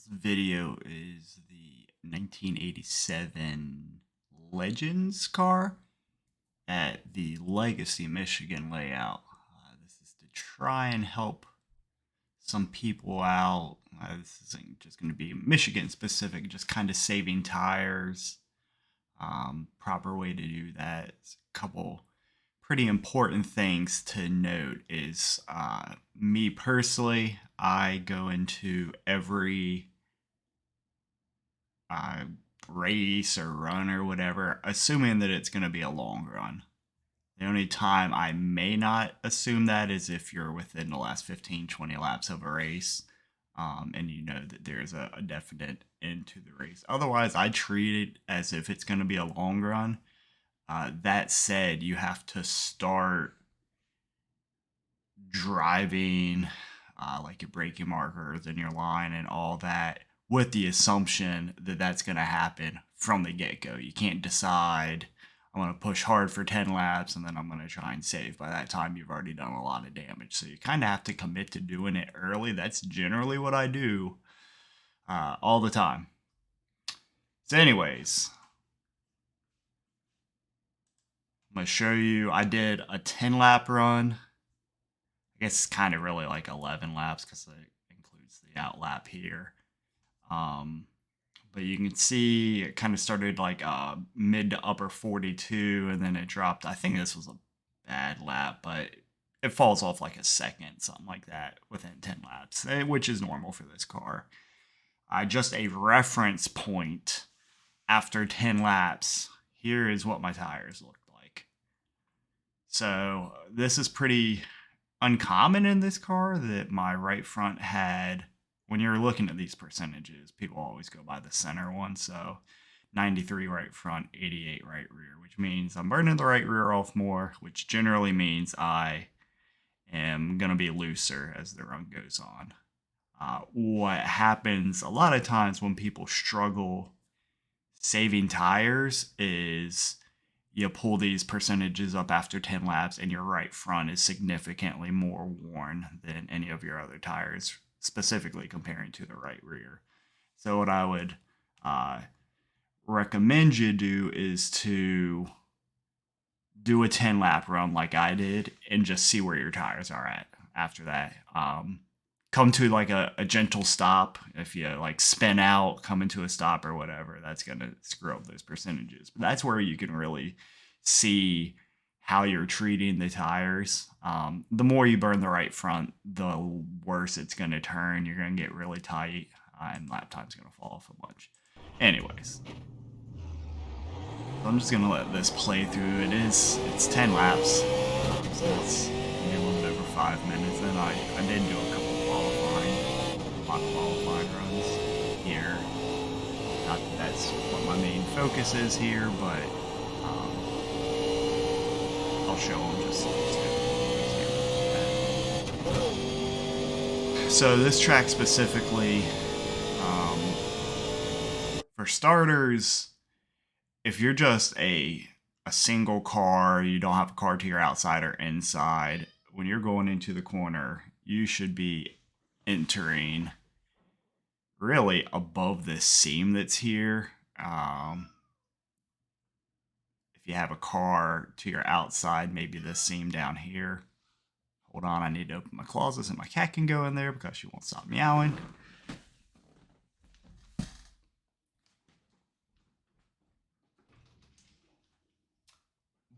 This video is the 1987 Legends car at the Legacy, Michigan layout. This is to try and help some people out. This isn't just going to be Michigan specific, just kind of saving tires. Proper way to do that is a couple pretty important things to note is me personally, I go into every uh, race or run or whatever, assuming that it's going to be a long run. The only time I may not assume that is if you're within the last 15, 20 laps of a race, and you know that there's a definite end to the race. Otherwise, I treat it as if it's going to be a long run. That said, you have to start driving like your braking markers and your line and all that with the assumption that that's going to happen from the get-go. You can't decide I'm going to push hard for 10 laps and then I'm going to try and save. By that time, you've already done a lot of damage. So you kind of have to commit to doing it early. That's generally what I do all the time. So anyways, I'm going to show you, I did a 10 lap run. I guess it's kind of really like 11 laps because it includes the out lap here. But you can see it kind of started like mid to upper 42 and then it dropped. I think this was a bad lap, but it falls off like a second, something like that within 10 laps, which is normal for this car. Just a reference point after 10 laps, here is what my tires looked like. So this is pretty uncommon in this car that my right front had. When you're looking at these percentages, people always go by the center one. So 93 right front, 88 right rear, which means I'm burning the right rear off more, which generally means I am going to be looser as the run goes on. What happens a lot of times when people struggle saving tires is you pull these percentages up after 10 laps and your right front is significantly more worn than any of your other tires, specifically comparing to the right rear. So what I would recommend you do is to do a 10 lap run like I did and just see where your tires are at after that. Come to like a gentle stop. If you like spin out, come into a stop or whatever, that's going to screw up those percentages. But that's where you can really see how you're treating the tires. The more you burn the right front, the worse it's going to turn. You're going to get really tight and lap time's going to fall off a bunch. Anyways, so I'm just going to let this play through. It's 10 laps, so it's maybe a little bit over 5 minutes. And I did do a couple qualifying runs here. Not that that's what my main focus is here, but I'll show them just so this track specifically, for starters, if you're just a single car, you don't have a car to your outside or inside, when you're going into the corner, you should be entering really above this seam that's here. If you have a car to your outside, maybe this seam down here. Hold on, I need to open my closet so my cat can go in there because she won't stop meowing.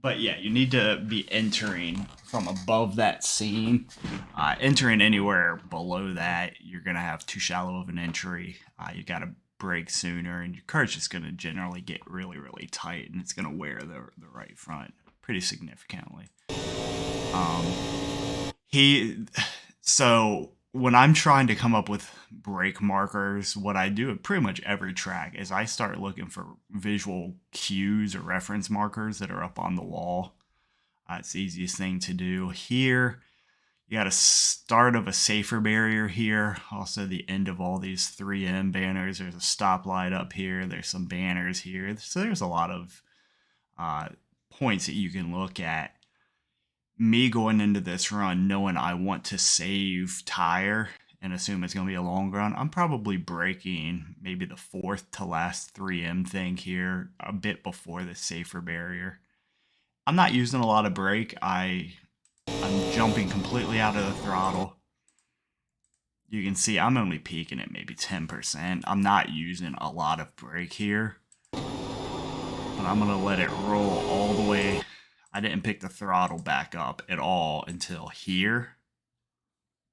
But yeah, you need to be entering from above that seam. Entering anywhere below that, you're going to have too shallow of an entry. You got to brake sooner, and your car's just going to generally get really, really tight, and it's going to wear the right front pretty significantly. So when I'm trying to come up with brake markers, what I do at pretty much every track is I start looking for visual cues or reference markers that are up on the wall. It's the easiest thing to do. Here, you got a start of a safer barrier here. Also, the end of all these 3M banners. There's a stoplight up here. There's some banners here. So there's a lot of points that you can look at. Me going into this run knowing I want to save tire and assume it's going to be a long run, I'm probably braking maybe the fourth to last 3M thing here, a bit before the safer barrier. I'm not using a lot of brake. I'm jumping completely out of the throttle. You can see I'm only peaking at maybe 10%. I'm not using a lot of brake here. But I'm going to let it roll all the way. I didn't pick the throttle back up at all until here.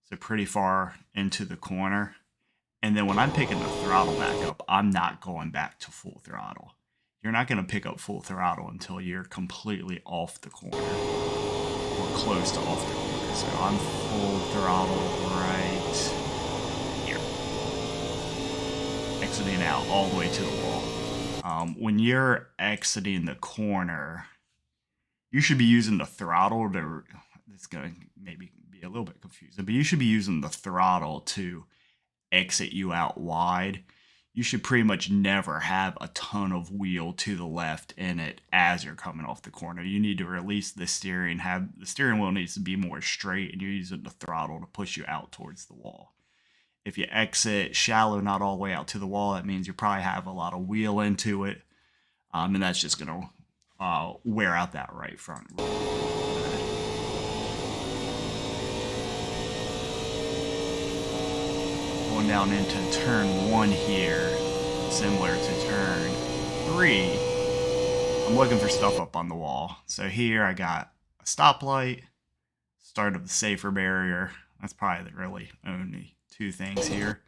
So pretty far into the corner. And then when I'm picking the throttle back up, I'm not going back to full throttle. You're not going to pick up full throttle until you're completely off the corner. Or close to off the corner. So I'm full throttle right here. Exiting out all the way to the wall. When you're exiting the corner, you should be using the throttle to, it's going to maybe be a little bit confusing, but you should be using the throttle to exit you out wide. You should pretty much never have a ton of wheel to the left in it as you're coming off the corner. You need to release the steering, the steering wheel needs to be more straight, and you're using the throttle to push you out towards the wall. If you exit shallow, not all the way out to the wall, that means you probably have a lot of wheel into it, and that's just going to wear out that right front. Going down into turn 1 here, similar to turn 3, I'm looking for stuff up on the wall. So here I got a stoplight, start of the safer barrier. That's probably the really only 2 things here.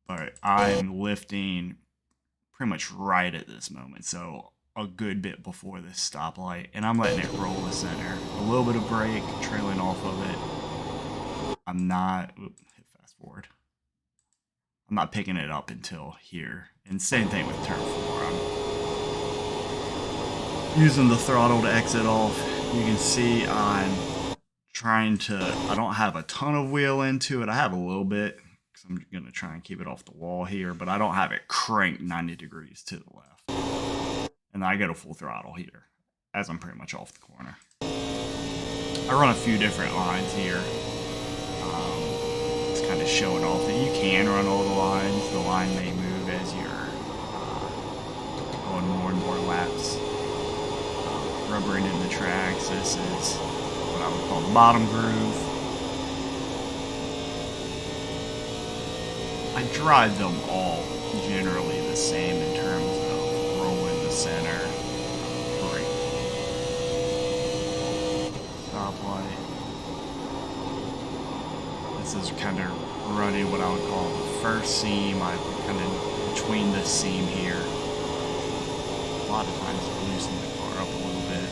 But I'm lifting pretty much right at this moment. So a good bit before this stoplight, and I'm letting it roll the center. A little bit of brake, trailing off of it. I'm not, hit fast forward. I'm not picking it up until here. And same thing with turn 4. I'm using the throttle to exit off. You can see I'm trying to, I don't have a ton of wheel into it. I have a little bit, because I'm going to try and keep it off the wall here, but I don't have it cranked 90 degrees to the left. And I go to full throttle here, as I'm pretty much off the corner. I run a few different lines here. It's kind of showing off that you can run all the lines. The line may move as you're going more and more laps. Rubbering in the tracks. This is what I would call the bottom groove. I drive them all generally the same in terms of rolling the center, brake, stoplight. This is kind of running what I would call the first seam. I'm kind of between this seam here. A lot of times I loosen the car up a little bit.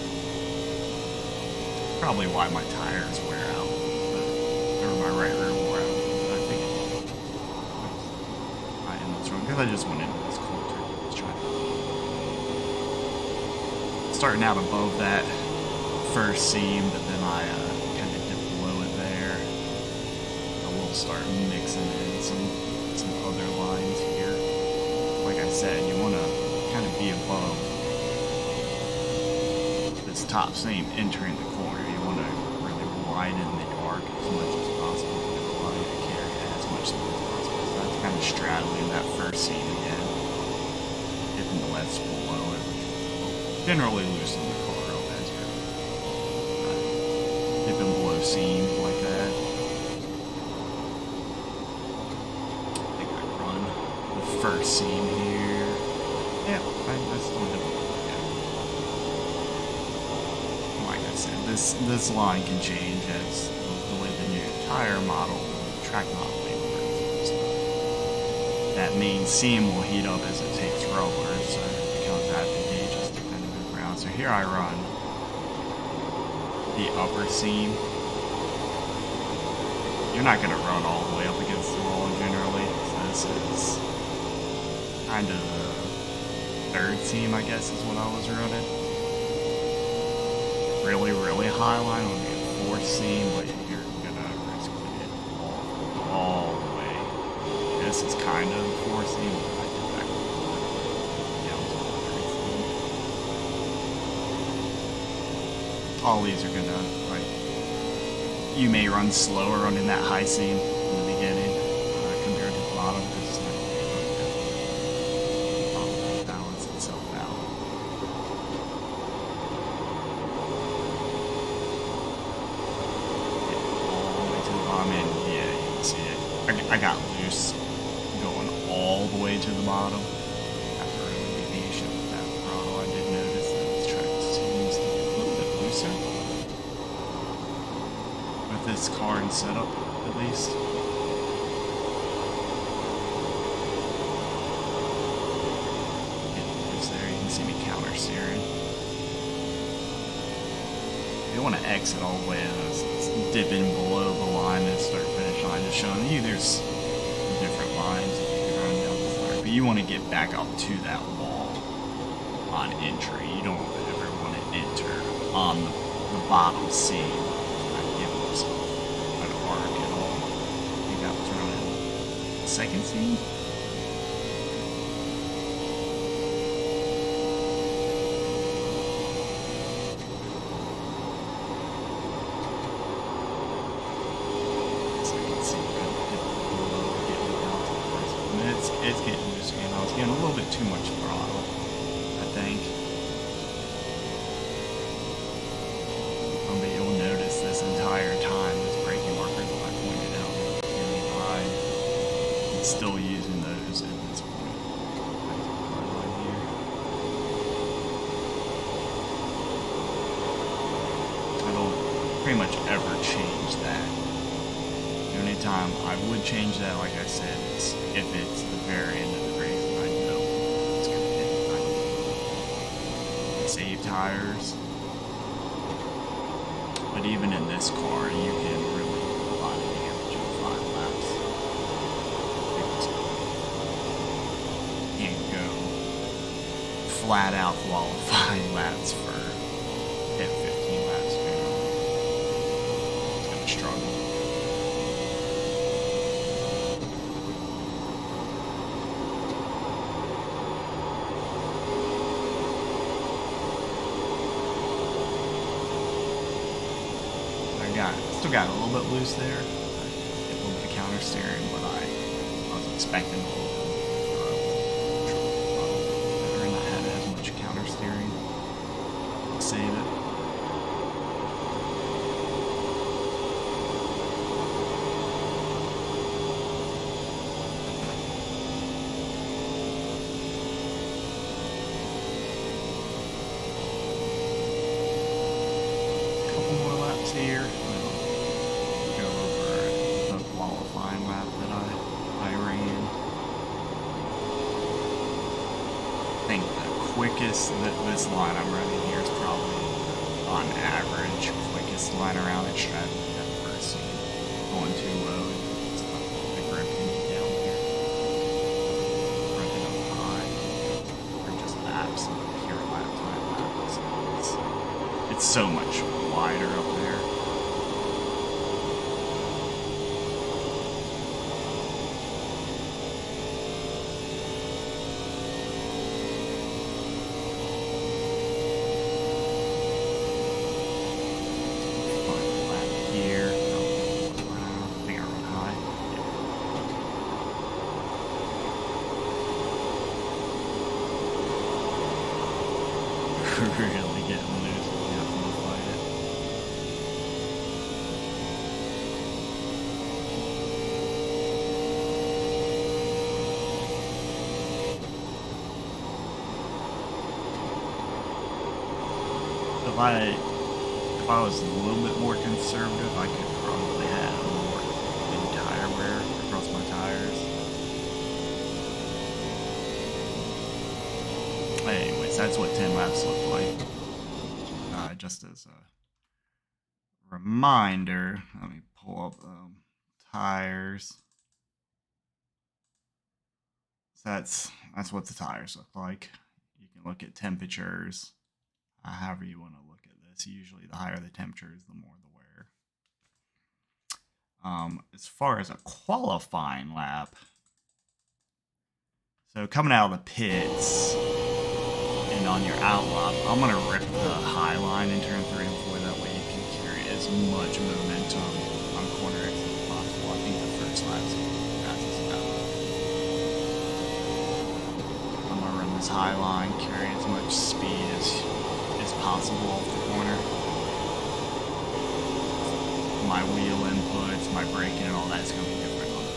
Probably why my tires wear out, or my right rear wore out. But I think I am this wrong because I just went into this cold turn. Let's try it. Starting out above that first seam, but then I kind of dip below it there. I will start mixing in some other lines here. Like I said, you want to kind of be above this top seam entering the corner. You want to really widen the arc as much as possible to allow you to carry as much speed as possible. So that's kind of straddling that first seam again. Dipping the left below it, which will generally loosen the car up as you're dipping below seams like that. I think I run the first seam here. Yeah, I still did it. This line can change as the way the new tire model, track model works. So that main seam will heat up as it takes rubber, so it becomes advantageous to kind of move around. So here I run the upper seam. You're not going to run all the way up against the wall generally. So this is kind of the third seam, I guess, is what I was running. Really, really high line would be a fourth seam, but you're gonna risk it all the way. This is kind of the fourth seam, but I did back down to the third seam. All these are gonna, like, you may run slower running that high seam, and I got loose going all the way to the bottom. I have to really be patient with that throttle. I did notice that this track seems to be a little bit looser with this car and setup, at least. Getting loose there, you can see me counter steering. If you want to exit all the way, it's dipping below the line and start finish line, just showing you there's different lines that you can run down the start. But you want to get back up to that wall on entry. You don't ever want to enter on the bottom seam. Not giving yourself an arc at all. I think I was running second seam. It's getting loose again. I was getting a little bit too much throttle, I think. But you'll notice this entire time, this braking marker that I pointed out really high, it's still using those at this point. Right here. I don't pretty much ever change that. The only time I would change that, like I said, is if it's the very end of the race and I know it's going to hit. I save tires. But even in this car, you can really do a lot of damage in 5 laps. You can't go flat out qualifying laps for 10, 15 laps. It's going to struggle. Still got a little bit loose there. I get a little bit of counter steering, but I was expecting a little bit better, and I had as much counter steering to save it. A couple more laps here. This line I'm running here is probably, on average, quickest line around at Stratton at first scene. Going too low and it's not the grip you need down there. Running up high, or just laps, pure lap time laps. It's so much wider up there. Really getting loose. You have to fight it. If I was a little bit more conservative, I could probably have more tire wear across my tires. Anyways, that's what 10 laps look like. Just as a reminder, let me pull up tires. So that's what the tires look like. You can look at temperatures, however you want to look at this. Usually, the higher the temperatures, the more the wear. As far as a qualifying lap, so coming out of the pits. And on your outlap, I'm going to rip the high line in turn 3 and 4. That way you can carry as much momentum on corner exit as possible. I think the first lap's fastest about. I'm going to run this high line, carry as much speed as possible off the corner. My wheel inputs, my braking, and all that's going to be different on the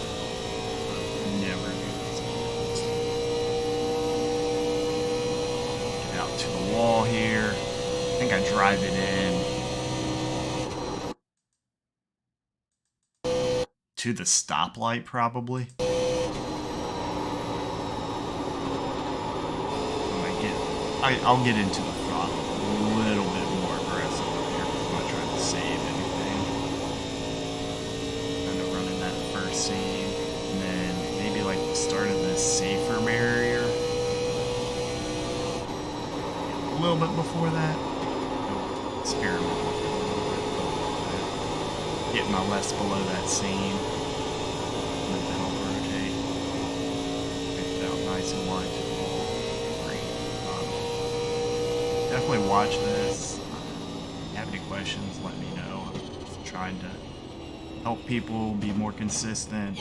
wall here. I think I drive it in to the stoplight, probably. I'll get into the throttle a little bit more aggressive here because I'm not trying to save anything. Kind of running that first scene, and then maybe like the start of this safer barrier. A little bit before that. Experiment with it a little bit. Get my lefts below that scene. And then help rotate. Make it out nice and wide to the wall. Definitely watch this. If you have any questions, let me know. I'm just trying to help people be more consistent,